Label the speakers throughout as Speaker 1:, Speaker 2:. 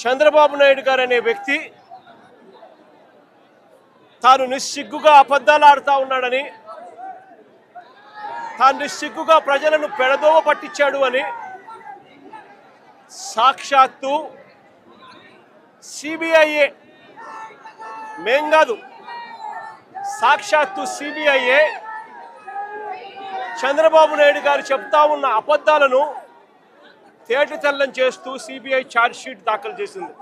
Speaker 1: చంద్రబాబు నాయుడు గారు అనే వ్యక్తి తాను నిస్సిగ్గుగా అబద్ధాలు ఆడుతూ ఉన్నాడని, తాను నిస్సిగ్గుగా ప్రజలను పెడదోవ పట్టించాడు అని సాక్షాత్తు సిబిఐఏ, మేం కాదు, సాక్షాత్తు సిబిఐఏ చంద్రబాబు నాయుడు గారు చెప్తా ఉన్న అబద్ధాలను తేటతెల్లం చేస్తూ సిబిఐ ఛార్జ్షీట్ దాఖలు చేసింది.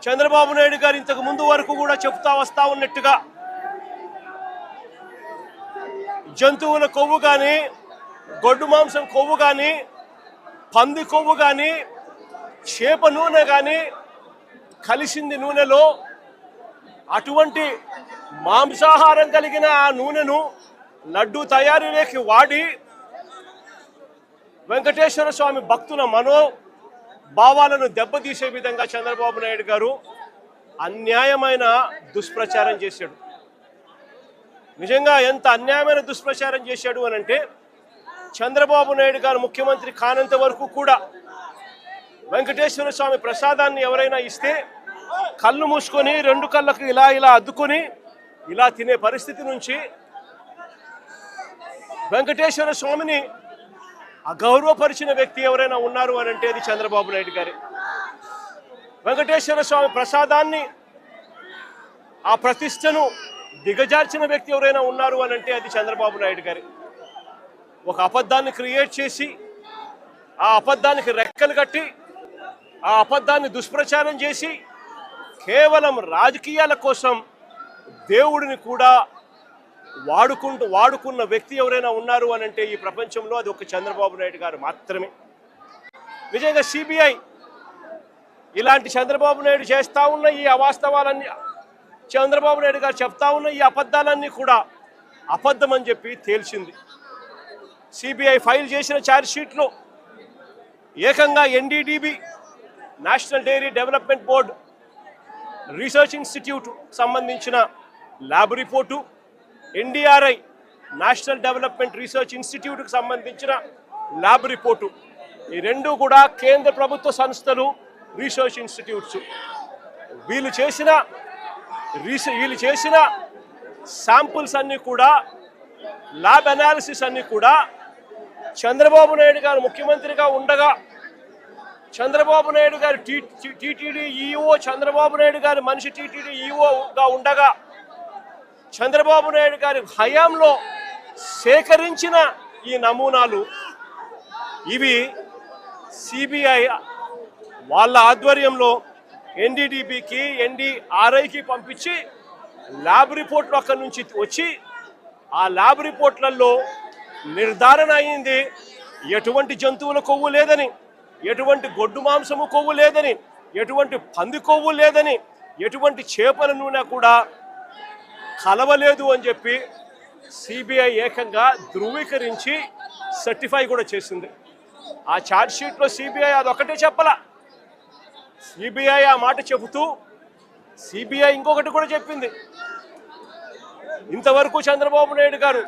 Speaker 1: చంద్రబాబు నాయుడు గారు ఇంతకు ముందు వరకు కూడా చెప్తా వస్తా ఉన్నట్టుగా జంతువుల కొవ్వు కానీ, గొడ్డు మాంసం కొవ్వు కానీ, పంది కొవ్వు కానీ, చేప నూనె కానీ కలిసింది నూనెలో. అటువంటి మాంసాహారం కలిగిన ఆ నూనెను లడ్డూ తయారీలోకి వాడి వెంకటేశ్వర స్వామి భక్తుల మనోభావాలను దెబ్బతీసే విధంగా చంద్రబాబు నాయుడు గారు అన్యాయమైన దుష్ప్రచారం చేశాడు. నిజంగా ఎంత అన్యాయమైన దుష్ప్రచారం చేశాడు అని అంటే, చంద్రబాబు నాయుడు గారు ముఖ్యమంత్రి కానంత వరకు కూడా వెంకటేశ్వర స్వామి ప్రసాదాన్ని ఎవరైనా ఇస్తే కళ్ళు మూసుకొని రెండు కళ్ళకు ఇలా ఇలా అద్దుకొని ఇలా తినే పరిస్థితి నుంచి వెంకటేశ్వర స్వామిని అగౌరవపరిచిన వ్యక్తి ఎవరైనా ఉన్నారు అని అంటే అది చంద్రబాబు నాయుడు గారే. వెంకటేశ్వర స్వామి ప్రసాదాన్ని, ఆ ప్రతిష్టను దిగజార్చిన వ్యక్తి ఎవరైనా ఉన్నారు అని అంటే అది చంద్రబాబు నాయుడు గారే. ఒక అబద్ధాన్ని క్రియేట్ చేసి, ఆ అబద్ధానికి రెక్కలు కట్టి, ఆ అబద్ధాన్ని దుష్ప్రచారం చేసి కేవలం రాజకీయాల కోసం దేవుడిని కూడా వాడుకున్న వ్యక్తి ఎవరైనా ఉన్నారు అని అంటే ఈ ప్రపంచంలో అది ఒక చంద్రబాబు నాయుడు గారు మాత్రమే. నిజంగా సిబిఐ ఇలాంటి చంద్రబాబు నాయుడు చేస్తూ ఉన్న ఈ అవాస్తవాలన్నీ, చంద్రబాబు నాయుడు గారు చెప్తా ఉన్న ఈ అబద్ధాలన్నీ కూడా అబద్ధం అని చెప్పి తేల్చింది. సిబిఐ ఫైల్ చేసిన ఛార్జ్షీట్లో ఏకంగా NDDB, national dairy development board research institute సంబంధించిన lab report, NDRI national development research ఇన్స్టిట్యూట్కి సంబంధించిన ల్యాబ్ రిపోర్టు, ఈ రెండు కూడా కేంద్ర ప్రభుత్వ సంస్థలు, రీసెర్చ్ ఇన్స్టిట్యూట్స్. వీళ్ళు చేసిన శాంపుల్స్ అన్నీ కూడా, ల్యాబ్ అనాలిసిస్ అన్నీ కూడా చంద్రబాబు నాయుడు గారు ముఖ్యమంత్రిగా ఉండగా, చంద్రబాబు నాయుడు గారు టీటీడీ ఈఓ, చంద్రబాబు నాయుడు గారి మనిషి టీటీడీ ఈఓగా ఉండగా చంద్రబాబు నాయుడు గారి హయాంలో సేకరించిన ఈ నమూనాలు ఇవి సిబిఐ వాళ్ళ ఆధ్వర్యంలో ఎన్డీడీబీకి, ఎన్డీఆర్ఐకి పంపించి ల్యాబ్ రిపోర్ట్లు అక్కడి నుంచి వచ్చి ఆ ల్యాబ్ రిపోర్ట్లలో నిర్ధారణ అయింది ఎటువంటి జంతువుల కొవ్వు లేదని, ఎటువంటి గొడ్డు మాంసము కొవ్వు లేదని, ఎటువంటి పంది కొవ్వు లేదని, ఎటువంటి చేపల నూనె కూడా కలవలేదు అని చెప్పి సిబిఐ ఏకంగా ధృవీకరించి సర్టిఫై కూడా చేసింది. ఆ ఛార్జ్షీట్లో సిబిఐ అదొకటే చెప్పలా. సిబిఐ ఆ మాట చెబుతూ సిబిఐ ఇంకొకటి కూడా చెప్పింది. ఇంతవరకు చంద్రబాబు నాయుడు గారు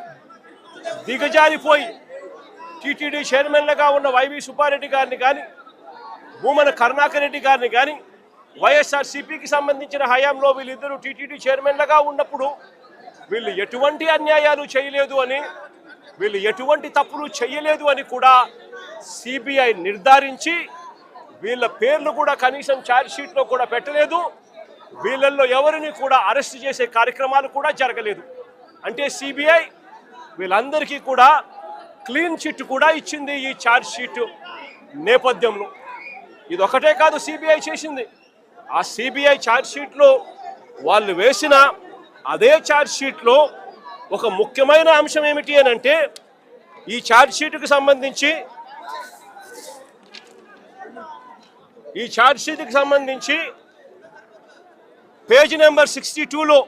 Speaker 1: దిగజారిపోయి టీటీడీ చైర్మన్లుగా ఉన్న వైవి సుబ్బారెడ్డి గారిని కానీ, భూమన కరుణాకర్ రెడ్డి గారిని కానీ, వైఎస్ఆర్సీపీకి సంబంధించిన హయాంలో వీళ్ళిద్దరూ టీటీడీ చైర్మన్లుగా ఉన్నప్పుడు వీళ్ళు ఎటువంటి అన్యాయాలు చేయలేదు అని, వీళ్ళు ఎటువంటి తప్పులు చేయలేదు అని కూడా సిబిఐ నిర్ధారించి వీళ్ళ పేర్లు కూడా కనీసం ఛార్జ్షీట్లో కూడా పెట్టలేదు. వీళ్ళల్లో ఎవరిని కూడా అరెస్ట్ చేసే కార్యక్రమాలు కూడా జరగలేదు. అంటే సిబిఐ వీళ్ళందరికీ కూడా క్లీన్ చిట్ కూడా ఇచ్చింది ఈ ఛార్జ్షీట్ నేపథ్యంలో. ఇది ఒకటే కాదు సిబిఐ చేసింది. ఆ సిబిఐ ఛార్జ్షీట్లో వాళ్ళు వేసిన అదే ఛార్జ్షీట్లో ఒక ముఖ్యమైన అంశం ఏమిటి అని అంటే, ఈ ఛార్జ్షీట్కి సంబంధించి పేజ్ నెంబర్ 62లో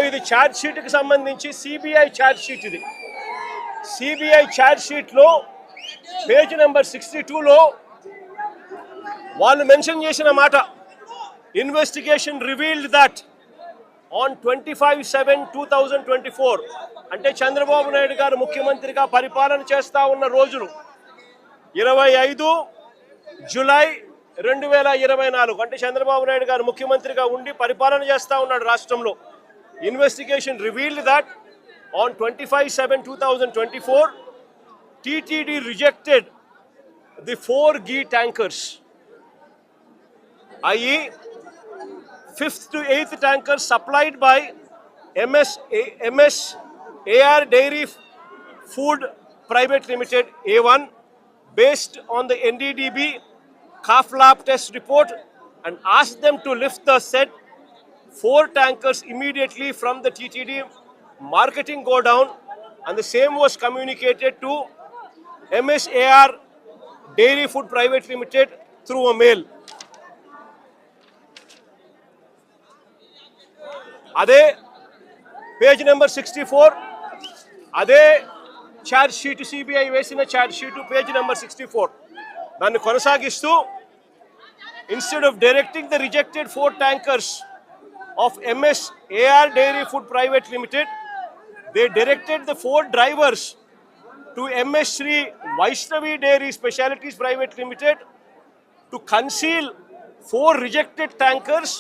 Speaker 1: ఇది ఛార్జ్షీట్కి సంబంధించి సిబిఐ ఛార్జ్షీట్. ఇది సిబిఐ ఛార్జ్షీట్లో పేజ్ నెంబర్ 62లో వాళ్ళు మెన్షన్ చేసిన మాట, ఇన్వెస్టిగేషన్ రివీల్డ్ దట్ ఆన్ 25/7/2024 అంటే చంద్రబాబు నాయుడు గారు ముఖ్యమంత్రిగా పరిపాలన చేస్తూ ఉన్న రోజులు 25 జూలై 2024 అంటే చంద్రబాబు నాయుడు గారు ముఖ్యమంత్రిగా ఉండి పరిపాలన చేస్తూ ఉన్నాడు రాష్ట్రంలో. Investigation revealed that on 25/7/2024 TTD rejected the 4 ghee tankers, i.e. 5th to 8th tankers supplied by MS AR Dairy Food Private Limited A1 based on the NDDB calf lab test report and asked them to lift the said 4 tankers immediately from the TTD marketing godown, and the same was communicated to MSAR Dairy Food Private Limited through a mail. అదే page number 64, అదే charge sheet, CBI వేసిన charge sheet page number 64 దాన్ని కొనసాగిస్తూ instead of directing the rejected 4 tankers of MSAR Dairy Food Private Limited, they directed the 4 drivers to MS Shri Vaishnavi Dairy Specialities Private Limited to conceal 4 rejected tankers.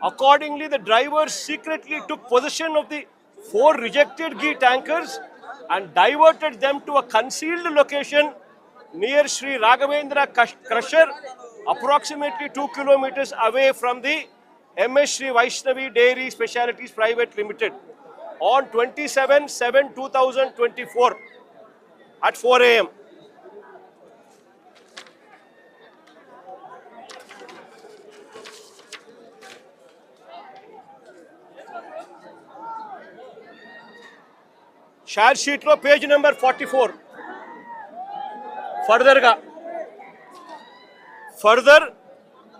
Speaker 1: Accordingly, the drivers secretly took possession of the 4 rejected ghee tankers and diverted them to a concealed location near Shri Raghavendra Crusher, approximately 2 kilometers away from the MS Shri Vaishnavi Dairy Specialities Private Limited on 27/7/2024 at 4 a.m. Charge షీట్లో page number 44 further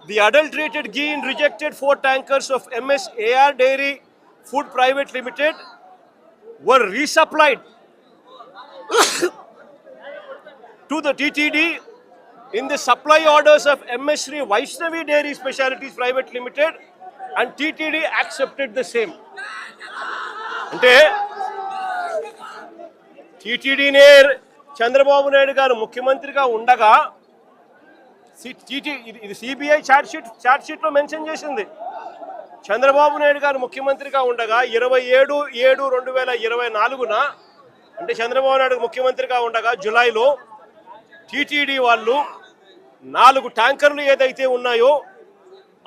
Speaker 1: the adulterated ghee in rejected 4 tankers of MS AR Dairy Food Private Limited were resupplied to the TTD in the supply orders of MS Shri Vaishnavi Dairy Specialities Private Limited, and TTD accepted the same. అంటే టీటీడీనే చంద్రబాబు నాయుడు గారు ముఖ్యమంత్రిగా ఉండగా ఇది CBI charge షీట్లో mention చేసింది. చంద్రబాబు నాయుడు గారు ముఖ్యమంత్రిగా ఉండగా 27/7/2024 అంటే చంద్రబాబు నాయుడు ముఖ్యమంత్రిగా ఉండగా జూలైలో టీటీడీ వాళ్ళు 4 ట్యాంకర్లు ఏదైతే ఉన్నాయో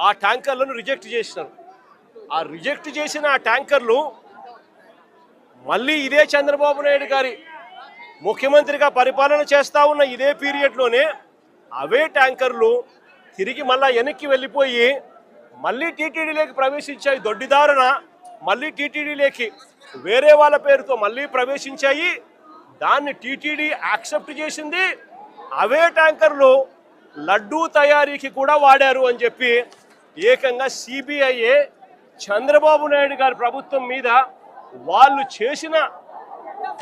Speaker 1: ఆ ట్యాంకర్లను రిజెక్ట్ చేసినారు. ఆ రిజెక్ట్ చేసిన ఆ ట్యాంకర్లు మళ్ళీ ఇదే చంద్రబాబు నాయుడు గారి ముఖ్యమంత్రిగా పరిపాలన చేస్తూ ఉన్న ఇదే పీరియడ్లోనే అవే ట్యాంకర్లు తిరిగి మళ్ళీ వెనక్కి వెళ్ళిపోయి మళ్ళీ టీటీడీలోకి ప్రవేశించాయి. దొడ్డిదారున మళ్ళీ టీటీడీలోకి వేరే వాళ్ళ పేరుతో మళ్ళీ ప్రవేశించాయి. దాన్ని టీటీడీ యాక్సెప్ట్ చేసింది. అవే ట్యాంకర్లు లడ్డూ తయారీకి కూడా వాడారు అని చెప్పి ఏకంగా సిబిఐఏ చంద్రబాబు నాయుడు గారి ప్రభుత్వం మీద వాళ్ళు చేసిన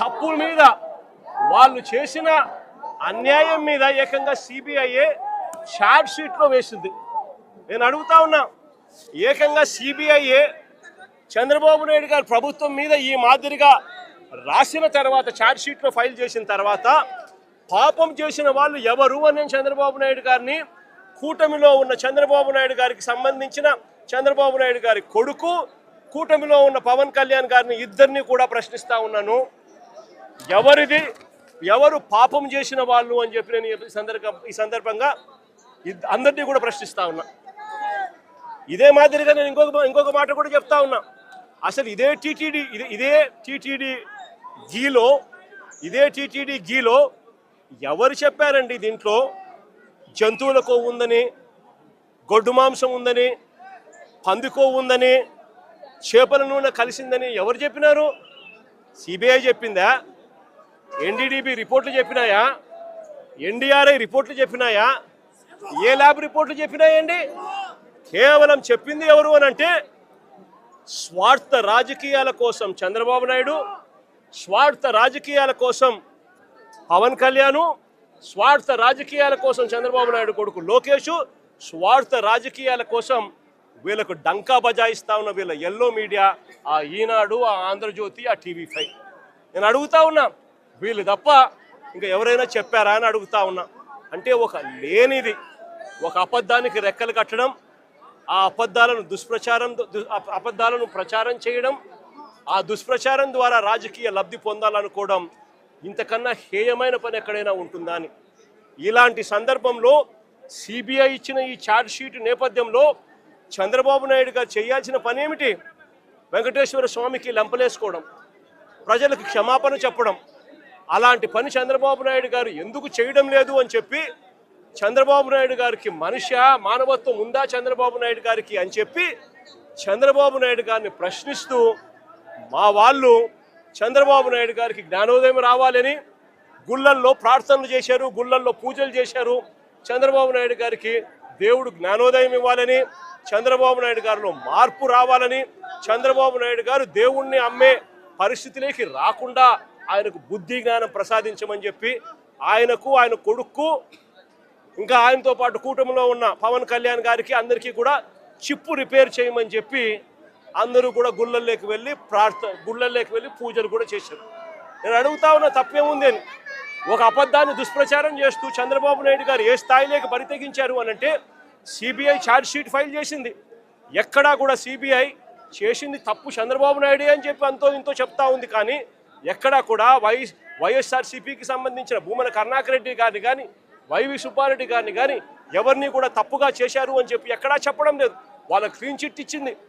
Speaker 1: తప్పుల మీద, వాళ్ళు చేసిన అన్యాయం మీద ఏకంగా సిబిఐఏ ఛార్జ్ షీట్లో వేసింది. నేను అడుగుతా ఉన్నా, ఏకంగా సిబిఐఏ చంద్రబాబు నాయుడు గారి ప్రభుత్వం మీద ఈ మాదిరిగా రాసిన తర్వాత, ఛార్జ్ షీట్లో ఫైల్ చేసిన తర్వాత పాపం చేసిన వాళ్ళు ఎవరు అని చంద్రబాబు నాయుడు గారిని, కూటమిలో ఉన్న చంద్రబాబు నాయుడు గారికి సంబంధించిన చంద్రబాబు నాయుడు గారి కొడుకు, కూటమిలో ఉన్న పవన్ కళ్యాణ్ గారిని ఇద్దరిని కూడా ప్రశ్నిస్తా ఉన్నాను. ఎవరు పాపం చేసిన వాళ్ళు అని చెప్పి నేను ఈ సందర్భంగా అందరినీ కూడా ప్రశ్నిస్తా ఉన్నా. ఇదే మాదిరిగా నేను ఇంకొక మాట కూడా చెప్తా ఉన్నా. అసలు ఇదే టీటీడీ గీలో ఎవరు చెప్పారండి దీంట్లో జంతువుల కొవ్వు ఉందని, గొడ్డు మాంసం ఉందని, పంది కొవ్వు ఉందని, చేపల నూనె కలిసిందని ఎవరు చెప్పినారు? సిబిఐ చెప్పిందా? ఎన్డీడీబీ రిపోర్ట్లు చెప్పినాయా? ఎన్డీఆర్ఐ రిపోర్ట్లు చెప్పినాయా? ఏ ల్యాబ్ రిపోర్ట్లు చెప్పినాయండి? కేవలం చెప్పింది ఎవరు అని అంటే స్వార్థ రాజకీయాల కోసం చంద్రబాబు నాయుడు, స్వార్థ రాజకీయాల కోసం పవన్ కళ్యాణ్, స్వార్థ రాజకీయాల కోసం చంద్రబాబు నాయుడు కొడుకు లోకేష్, స్వార్థ రాజకీయాల కోసం వీళ్ళకు డంకా బజాయిస్తా ఉన్న వీళ్ళ ఎల్లో మీడియా, ఆ ఈనాడు, ఆ ఆంధ్రజ్యోతి, ఆ టీవీ5. నేను అడుగుతా ఉన్నా, వీళ్ళు తప్ప ఇంకా ఎవరైనా చెప్పారా అని అడుగుతా ఉన్నా. అంటే ఒక లేనిది ఒక అబద్ధానికి రెక్కలు కట్టడం, ఆ అబద్ధాలను ప్రచారం చేయడం, ఆ దుష్ప్రచారం ద్వారా రాజకీయ లబ్ధి పొందాలనుకోవడం ఇంతకన్నా హేయమైన పని ఎక్కడైనా ఉంటుందా అని. ఇలాంటి సందర్భంలో సిబిఐ ఇచ్చిన ఈ ఛార్జ్ షీట్ నేపథ్యంలో చంద్రబాబు నాయుడు గారు చేయాల్సిన పని ఏమిటి? వెంకటేశ్వర స్వామికి లెంపలేసుకోవడం, ప్రజలకు క్షమాపణ చెప్పడం. అలాంటి పని చంద్రబాబు నాయుడు గారు ఎందుకు చేయడం లేదు అని చెప్పి చంద్రబాబు నాయుడు గారికి మానవత్వం ఉందా చంద్రబాబు నాయుడు గారికి అని చెప్పి చంద్రబాబు నాయుడు గారిని ప్రశ్నిస్తూ మా వాళ్ళు చంద్రబాబు నాయుడు గారికి జ్ఞానోదయం రావాలని గుళ్ళల్లో ప్రార్థనలు చేశారు, గుళ్ళల్లో పూజలు చేశారు. చంద్రబాబు నాయుడు గారికి దేవుడు జ్ఞానోదయం ఇవ్వాలని, చంద్రబాబు నాయుడు గారిలో మార్పు రావాలని, చంద్రబాబు నాయుడు గారు దేవుణ్ణి అమ్మే పరిస్థితిలోకి రాకుండా ఆయనకు బుద్ధి జ్ఞానం ప్రసాదించమని చెప్పి ఆయనకు, ఆయన కొడుకు, ఇంకా ఆయనతో పాటు కూటమిలో ఉన్న పవన్ కళ్యాణ్ గారికి అందరికీ కూడా చిప్పు రిపేర్ చేయమని చెప్పి అందరూ కూడా గుళ్ళల్లోకి వెళ్ళి పూజలు కూడా చేశారు. నేను అడుగుతా ఉన్న తప్పేముంది అని. ఒక అబద్ధాన్ని దుష్ప్రచారం చేస్తూ చంద్రబాబు నాయుడు గారు ఏ స్థాయిలోకి బరితెగించారు అని అంటే సిబిఐ ఛార్జ్ షీట్ ఫైల్ చేసింది. ఎక్కడా కూడా సిబిఐ చేసింది తప్పు చంద్రబాబు నాయుడు అని చెప్పి అంతో ఇంతో చెప్తా ఉంది. కానీ ఎక్కడా కూడా వైఎస్ఆర్సీపీకి సంబంధించిన భూమన కరుణాకర్ రెడ్డి గారిని కానీ, వైవి సుబ్బారెడ్డి గారిని కానీ ఎవరిని కూడా తప్పుగా చేశారు అని చెప్పి ఎక్కడా చెప్పడం లేదు. వాళ్ళకి క్లీన్ చిట్ ఇచ్చింది.